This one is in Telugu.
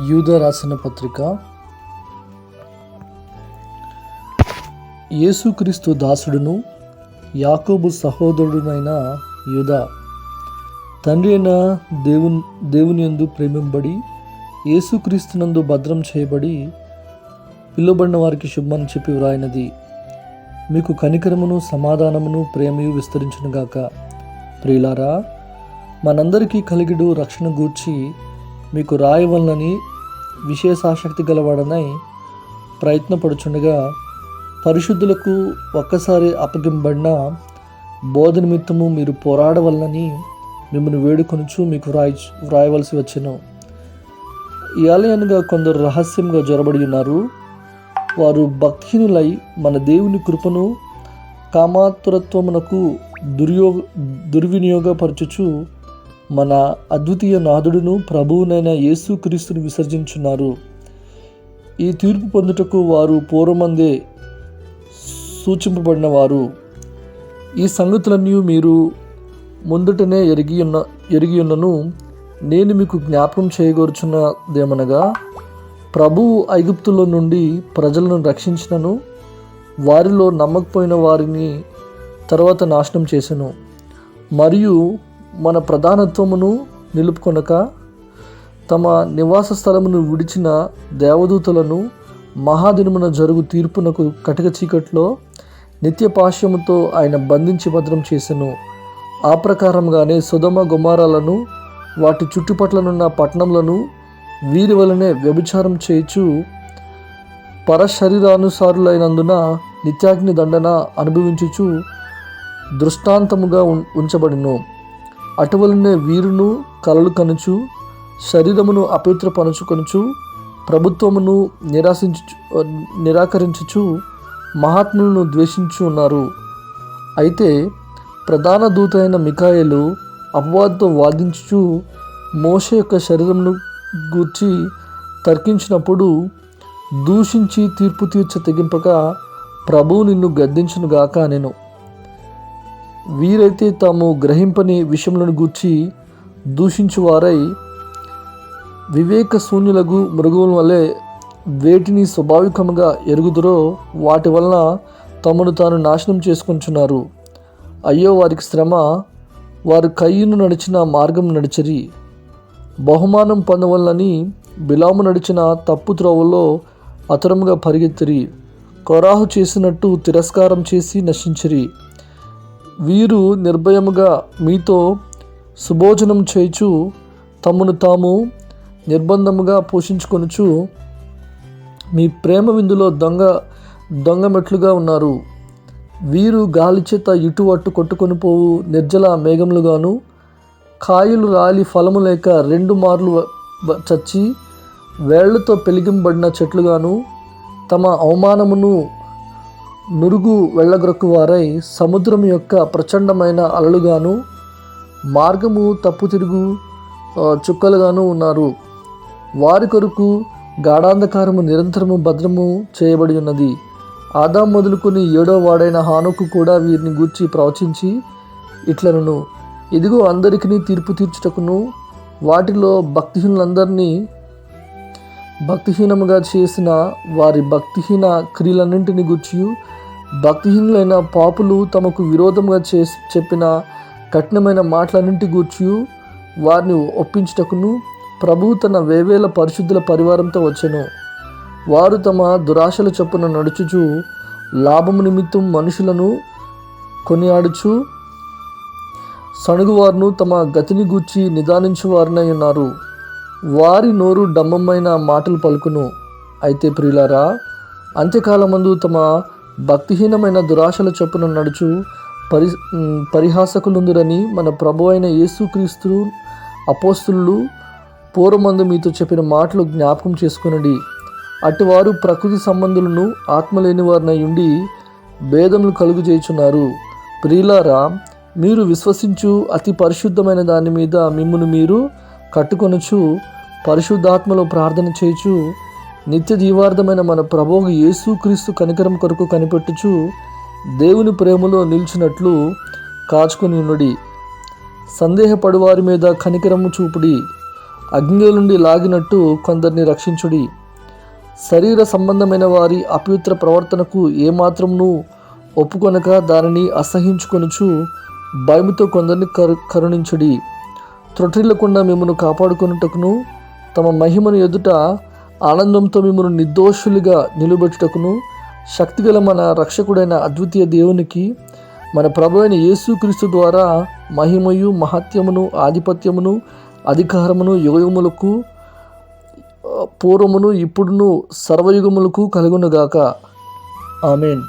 యూదా రాసిన పత్రిక. యేసుక్రీస్తు దాసుడును యాకోబు సహోదరుడునైన యూదా, తండ్రి అయిన దేవుని యందు ప్రేమింబడి యేసుక్రీస్తునందు భద్రం చేయబడి పిలువబడిన వారికి శుభమని చెప్పి వ్రాయినది. మీకు కనికరమును సమాధానమును ప్రేమయు విస్తరించునుగాక. ప్రియులారా, మనందరికీ కలిగిడు రక్షణ గూర్చి మీకు రాయవలనని విశేషాసక్తి గలవాడనై ప్రయత్నపడుచుండగా, పరిశుద్ధులకు ఒక్కసారి అప్పగింపబడిన బోధ నిమిత్తము మీరు పోరాడవలనని మిమ్మల్ని వేడుకొనుచు మీకు వ్రాయవలసి వచ్చెను. ఏలయనగా కొందరు రహస్యంగా జొరబడి ఉన్నారు. వారు భక్తిహీనులై మన దేవుని కృపను కామాతురత్వమునకు దుర్వినియోగపరచుచు మన అద్వితీయ నాథుడును ప్రభువునైన యేసుక్రీస్తుని విసర్జించున్నారు. ఈ తీర్పు పొందుటకు వారు పూర్వమందే సూచింపబడిన వారు. ఈ సంగతులన్నీ మీరు ముందుటనే ఎరిగి ఉన్నను. నేను మీకు జ్ఞాపకం చేయగోరుచున్నదేమనగా, ప్రభువు ఐగుప్తులో నుండి ప్రజలను రక్షించినను వారిలో నమ్మకపోయిన వారిని తర్వాత నాశనం చేసెను. మరియు మన ప్రధానత్వమును నిలుపుకొనక తమ నివాస స్థలమును విడిచిన దేవదూతలను మహాదినమున జరుగు తీర్పునకు కటిక చీకట్లో నిత్యపాశ్యముతో ఆయన బంధించి భద్రం చేసెను. ఆ ప్రకారంగానే సొదొమ గొమొర్రాలను వాటి చుట్టుపట్లనున్న పట్టణములను వీరి వలనే వ్యభిచారం చేయుచు పరశరీరానుసారులైనందున నిత్యాగ్ని దండన అనుభవించుచు దృష్టాంతముగా ఉంచబడిను. అటువలనే వీరును కలలు కనుచు శరీరమును అపవిత్రపరచుకొనుచు ప్రభుత్వమును నిరాకరించుచు మహాత్ములను ద్వేషించు ఉన్నారు. అయితే ప్రధాన దూత అయిన మిఖాయేలు అపవాదితో వాదించుచు మోషే యొక్క శరీరమును గూర్చి తర్కించినప్పుడు, దూషించి తీర్పు తీర్చ తెగింపక ప్రభువు నిన్ను గద్దించునుగాక అనెను. వీరైతే తాము గ్రహింపని విషయములను గూర్చి దూషించువారై వివేక శూన్యులకు మృగముల వలె వేటిని స్వాభావికముగా ఎరుగుదురో వాటి వలన తమను తాను నాశనం చేసుకొంచున్నారు. అయ్యో వారికి శ్రమ! వారు కయ్యూను నడిచిన మార్గం నడిచిరి. బహుమానం పొందవలనని బిలాము నడిచిన తప్పు త్రోవలో అతరముగా పరిగెత్తిరి. కొరాహు చేసినట్టు తిరస్కారం చేసి నశించిరి. వీరు నిర్భయముగా మీతో సుభోజనం చేయుచు తమను తాము నిర్బంధముగా పోషించుకొనుచు మీ ప్రేమ విందులో దొంగ మెట్లుగా ఉన్నారు. వీరు గాలి చేత ఇటు అటు కొట్టుకొని పోవు నిర్జల మేఘములుగాను, కాయలు రాలి ఫలము లేక 2 మార్లు చచ్చి వేళ్లతో పెలిగింబడిన చెట్లుగాను, తమ అవమానమును నురుగు వెళ్ళగ్రొక్కు వారై సముద్రం యొక్క ప్రచండమైన అలలుగాను, మార్గము తప్పు తిరుగు చుక్కలుగాను ఉన్నారు. వారి కొరకు గాఢాంధకారము నిరంతరము భద్రము చేయబడి ఉన్నది. ఆదాము మొదలుకొని 7వ వాడైన హానోకు కూడా వీరిని గూర్చి ప్రవచించి ఇట్లనను, ఇదిగో అందరికీ తీర్పు తీర్చుటకును వాటిలో భక్తిహీనులందరినీ భక్తిహీనముగా చేసిన వారి భక్తిహీన క్రియలన్నింటిని గూర్చియు, భక్తిహీనులైన పాపులు తమకు విరోధముగా చెప్పిన కఠినమైన మాటలన్నింటి గూర్చియు వారిని ఒప్పించుటకును ప్రభువు తన వేవేల పరిశుద్ధుల పరివారంతో వచ్చెను. వారు తమ దురాశల చొప్పున నడుచుచు లాభము నిమిత్తం మనుషులను కొనియాడుచు సణుగువారును తమ గతిని గూర్చి నిదానించువారినై ఉన్నారు. వారి నోరు డంబమైన మాటలు పలుకును. అయితే ప్రియులారా, అంత్యకాలమందు తమ భక్తిహీనమైన దురాశల చొప్పున నడుచు పరిహాసకులుందురని మన ప్రభు అయిన యేసుక్రీస్తు అపోస్తులు పూర్వమందు మీతో చెప్పిన మాటలు జ్ఞాపకం చేసుకొనుడి. అటువారు ప్రకృతి సంబంధులను ఆత్మలేని వారినై ఉండి భేదములు కలుగు చేయుచున్నారు. ప్రియులారా, మీరు విశ్వసించు అతి పరిశుద్ధమైన దాని మీద మిమ్మును మీరు కట్టుకొనుచు పరిశుద్ధాత్మలో ప్రార్థన చేయుచు నిత్య జీవార్థమైన మన ప్రభువు యేసుక్రీస్తు కనికరం కొరకు కనిపెట్టుచు దేవుని ప్రేమలో నిలిచినట్లు కాచుకొని ఉన్నడి. సందేహపడు వారి మీద కనికరము చూపుడి. అగ్నిలో నుండి లాగినట్టు కొందరిని రక్షించుడి. శరీర సంబంధమైన వారి అపవిత్ర ప్రవర్తనకు ఏమాత్రమును ఒప్పుకొనక దానిని అసహించుకొనుచు భయముతో కొందరిని కరుణించుడి. త్రొట్టిల్లకుండా మిమ్మల్ని కాపాడుకొనుటకును తమ మహిమను ఎదుట ఆనందంతో మిమ్మల్ని నిర్దోషులుగా నిలబెట్టుటకును శక్తిగల మన రక్షకుడైన అద్వితీయ దేవునికి మన ప్రభువైన యేసుక్రీస్తు ద్వారా మహిమయు మహత్యమును ఆధిపత్యమును అధికారమును యుగయుగములకు పూర్వమును ఇప్పుడును సర్వయుగములకు కలుగునుగాక. ఆమేన్.